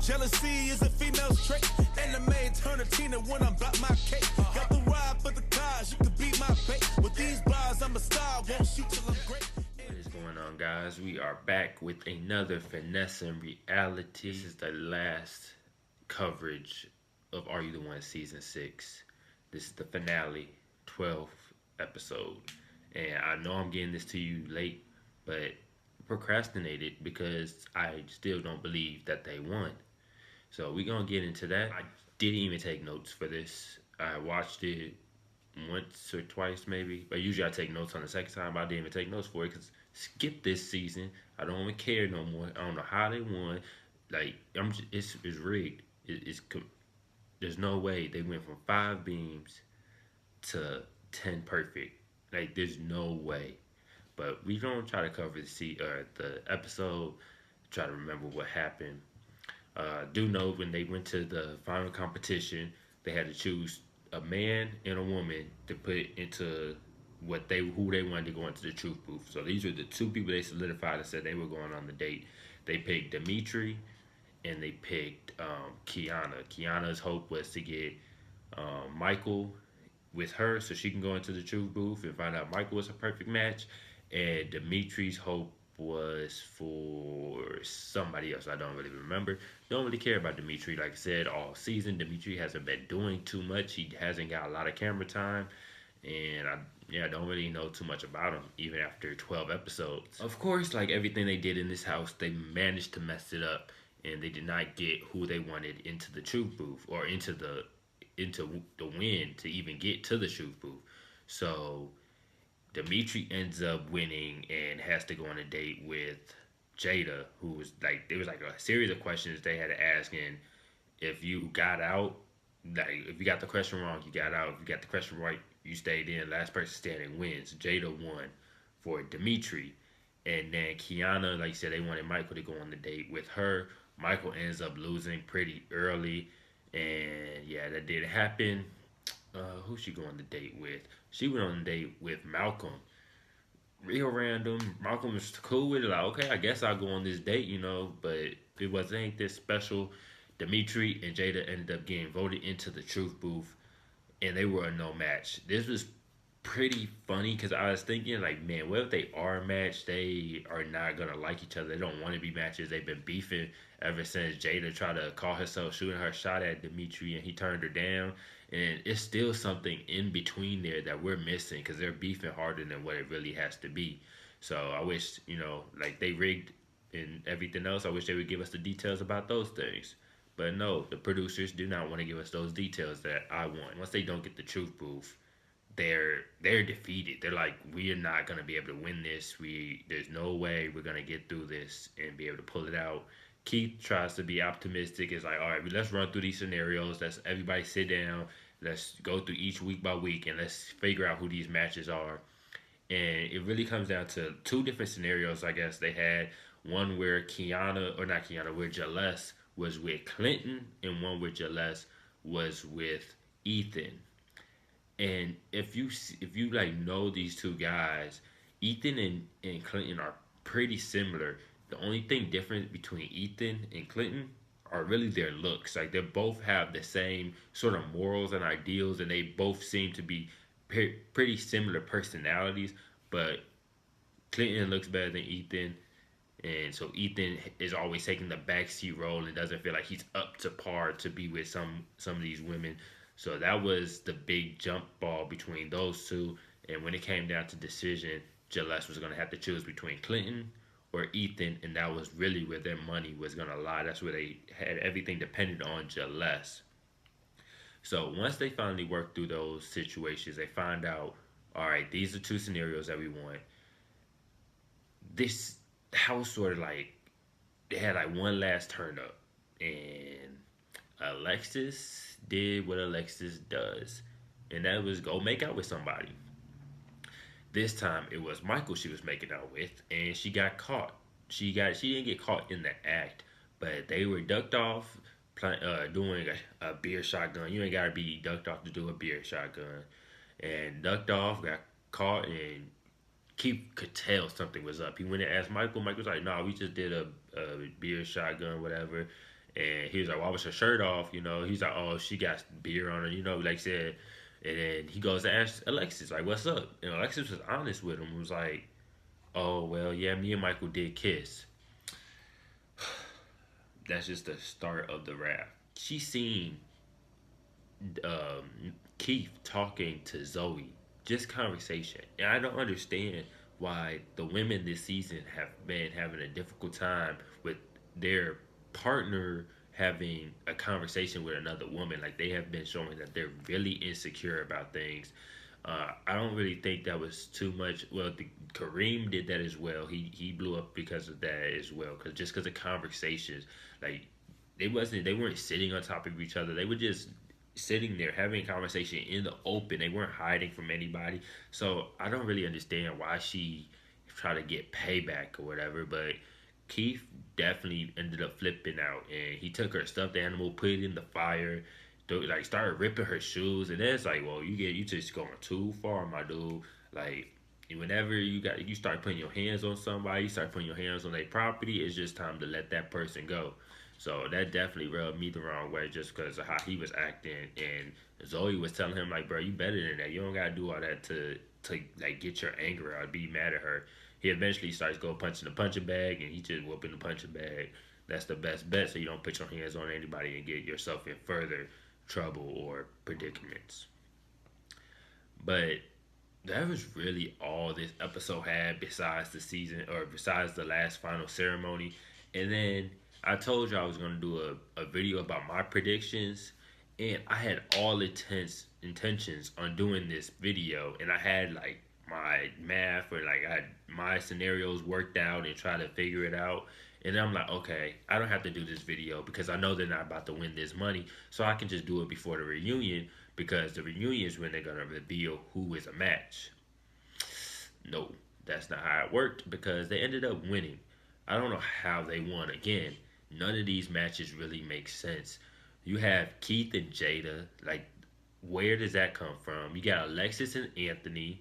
Jealousy is a female's trait. And the maid turn a Tina when I'm about my cake. Got the ride for the cars, you can beat my bait. With these bars, I'm a star, won't shoot till I'm great. What is going on, guys? We are back with another Finessing reality. This is the last coverage of Are You the One Season 6. This is the finale, 12th episode. And I know I'm getting this to you late, but procrastinated because I still don't believe that they won. So we're going to get into that. I didn't even take notes for this. I watched it once or twice maybe, but usually I take notes on the second time. I didn't even take notes for it because skip this season. I don't even care no more. I don't know how they won. Like, it's rigged. There's no way they went from 5 beams to 10 perfect. Like, there's no way. But we don't try to cover the episode, try to remember what happened. Do know when they went to the final competition, they had to choose a man and a woman to put into who they wanted to go into the truth booth. So these were the 2 people they solidified and said they were going on the date. They picked Dimitri and they picked Kiana. Kiana's hope was to get Michael with her so she can go into the truth booth and find out Michael was a perfect match. And Dimitri's hope was for somebody else. I don't really remember. Don't really care about Dimitri. Like I said, all season, Dimitri hasn't been doing too much. He hasn't got a lot of camera time. And I don't really know too much about him, even after 12 episodes. Of course, like everything they did in this house, they managed to mess it up. And they did not get who they wanted into the truth booth or into the win to even get to the truth booth. So Dimitri ends up winning and has to go on a date with Jada, who was like, there was like a series of questions they had to ask, and if you got out, like if you got the question wrong, you got out. If you got the question right, you stayed in. Last person standing wins. Jada won for Dimitri, and then Kiana, like you said, they wanted Michael to go on the date with her. Michael ends up losing pretty early, and yeah, that did happen. Who she go on the date with? She went on a date with Malcolm. Real random. Malcolm was cool with it. Like, okay, I guess I'll go on this date, but it wasn't anything this special. Dimitri and Jada ended up getting voted into the truth booth, and they were a no match. This was pretty funny because I was thinking, like, man, what if they are a match? They are not going to like each other. They don't want to be matches. They've been beefing ever since Jada tried to call herself shooting her shot at Dimitri, and he turned her down. And it's still something in between there that we're missing because they're beefing harder than what it really has to be. So I wish, like they rigged and everything else, I wish they would give us the details about those things. But no, the producers do not want to give us those details that I want. Once they don't get the truth booth, they're defeated. They're like, we are not going to be able to win this. There's no way we're going to get through this and be able to pull it out. Keith tries to be optimistic. It's like, all right, let's run through these scenarios. Let's everybody sit down. Let's go through each week by week and let's figure out who these matches are. And it really comes down to 2 different scenarios, I guess. They had one where where Jaless was with Clinton, and one where Jaless was with Ethan. And if you like know these 2 guys, Ethan and Clinton are pretty similar. The only thing different between Ethan and Clinton are really their looks. Like, they both have the same sort of morals and ideals, and they both seem to be pretty similar personalities. But Clinton looks better than Ethan, and so Ethan is always taking the backseat role and doesn't feel like he's up to par to be with some of these women. So that was the big jump ball between those 2. And when it came down to decision, Jaless was going to have to choose between Clinton or Ethan, and that was really where their money was going to lie. That's where they had everything dependent on Jaless. So once they finally worked through those situations, they find out, all right, these are 2 scenarios that we want. This house sort of like, they had like one last turn up, and Alexis did what Alexis does, and that was go make out with somebody. This time it was Michael she was making out with, and she got caught. She didn't get caught in the act, but they were ducked off doing a beer shotgun. You ain't gotta be ducked off to do a beer shotgun. And ducked off, got caught, and Keith could tell something was up. He went and asked Michael. Michael was like, "No, we just did a beer shotgun, whatever." And he was like, why was her shirt off? You know, he's like, oh, she got beer on her, you know, like I said. And then he goes to ask Alexis, like, what's up? And Alexis was honest with him. Was like, oh, well, yeah, me and Michael did kiss. That's just the start of the rap. She seen Keith talking to Zoe, just conversation. And I don't understand why the women this season have been having a difficult time with their partner having a conversation with another woman. Like they have been showing that they're really insecure about things. I don't really think that was too much. Well, Kareem did that as well. He blew up because of that as well. Cause just because of conversations, like they weren't sitting on top of each other. They were just sitting there having a conversation in the open. They weren't hiding from anybody. So I don't really understand why she tried to get payback or whatever. But Keith definitely ended up flipping out, and he took her stuffed animal, put it in the fire, like started ripping her shoes, and then it's like, well, you just going too far, my dude. Like whenever you start putting your hands on somebody, you start putting your hands on their property, it's just time to let that person go. So that definitely rubbed me the wrong way just because of how he was acting. And Zoe was telling him like, bro, you better than that. You don't gotta do all that to like get your anger out, be mad at her. He eventually starts go punching the punching bag, and he just whooping the punching bag. That's the best bet, so you don't put your hands on anybody and get yourself in further trouble or predicaments. But that was really all this episode had besides the season or besides the last final ceremony. And then I told you I was going to do a video about my predictions. And I had all intentions on doing this video. And I had like my math or like I had my scenarios worked out and try to figure it out. And I'm like, okay, I don't have to do this video because I know they're not about to win this money. So I can just do it before the reunion because the reunion is when they're going to reveal who is a match. No, that's not how it worked because they ended up winning. I don't know how they won again. None of these matches really make sense. You have Keith and Jada. Like, where does that come from? You got Alexis and Anthony.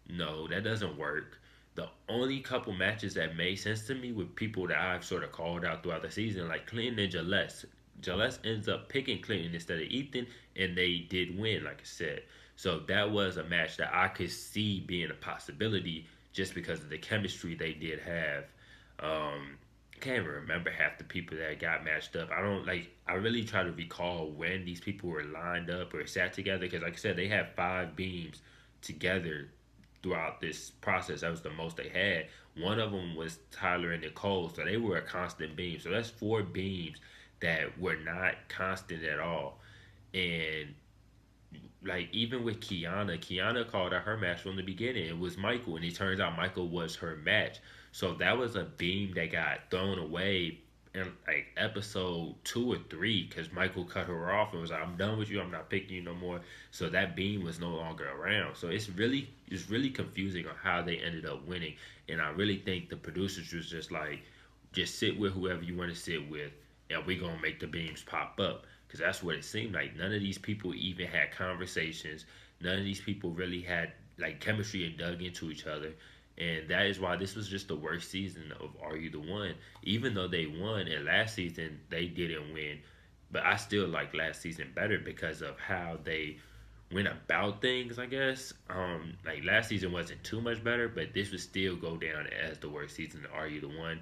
No, that doesn't work. The only couple matches that made sense to me were people that I've sort of called out throughout the season, like Clinton and Gillette. Gillette ends up picking Clinton instead of Ethan, and they did win, like I said. So that was a match that I could see being a possibility just because of the chemistry they did have. I can't even remember half the people that got matched up. I don't like. I really try to recall when these people were lined up or sat together because, like I said, they had 5 beams together throughout this process. That was the most they had. One of them was Tyler and Nicole, so they were a constant beam. So that's 4 beams that were not constant at all. And like even with Kiana called out her match from the beginning. It was Michael, and it turns out Michael was her match. So that was a beam that got thrown away in like episode 2 or 3 because Michael cut her off and was like, "I'm done with you. I'm not picking you no more." So that beam was no longer around. So it's really confusing on how they ended up winning. And I really think the producers was just like, just sit with whoever you want to sit with, and we're gonna make the beams pop up because that's what it seemed like. None of these people even had conversations. None of these people really had like chemistry and dug into each other. And that is why this was just the worst season of Are You the One? Even though they won, and last season they didn't win, but I still like last season better because of how they went about things, I guess. Like last season wasn't too much better, but this would still go down as the worst season of Are You the One?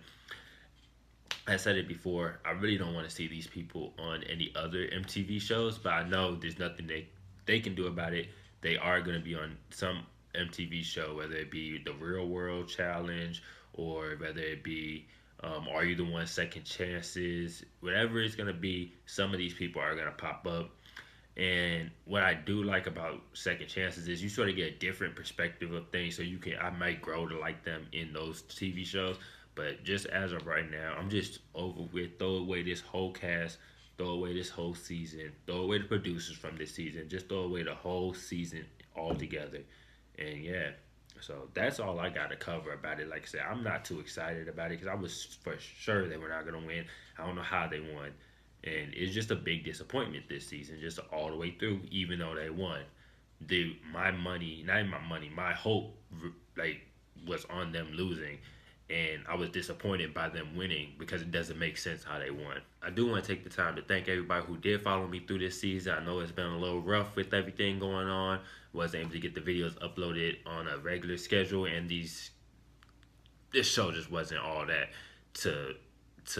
I said it before, I really don't want to see these people on any other MTV shows, but I know there's nothing they can do about it. They are going to be on some MTV show, whether it be the Real World Challenge or whether it be Are You the One Second Chances, whatever it's going to be, some of these people are going to pop up. And what I do like about Second Chances is you sort of get a different perspective of things, so I might grow to like them in those TV shows. But just as of right now, I'm just over with. Throw away this whole cast, throw away this whole season, throw away the producers from this season, just throw away the whole season altogether. And yeah, so that's all I got to cover about it. Like I said, I'm not too excited about it because I was for sure they were not going to win. I don't know how they won. And it's just a big disappointment this season, just all the way through, even though they won. My money, not my money, my hope, like, was on them losing. and I was disappointed by them winning because it doesn't make sense how they won. I do want to take the time to thank everybody who did follow me through this season. I know it's been a little rough with everything going on. Wasn't able to get the videos uploaded on a regular schedule, and this show just wasn't all that to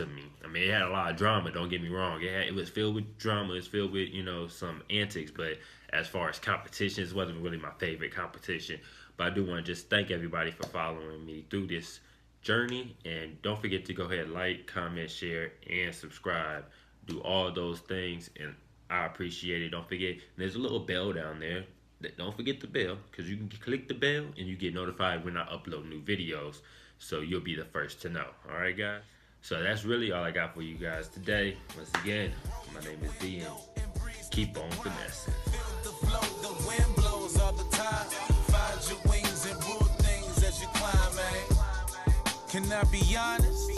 me. I mean, it had a lot of drama, don't get me wrong. It was filled with drama, it's filled with, some antics, but as far as competitions, it wasn't really my favorite competition. But I do want to just thank everybody for following me through this journey, and don't forget to go ahead, like, comment, share, and subscribe. Do all those things, and I appreciate it. Don't forget, there's a little bell down there. Don't forget the bell, because you can click the bell and you get notified when I upload new videos, so you'll be the first to know. All right, guys? So that's really all I got for you guys today. Once again, my name is D, and keep on finessing. Can I be honest?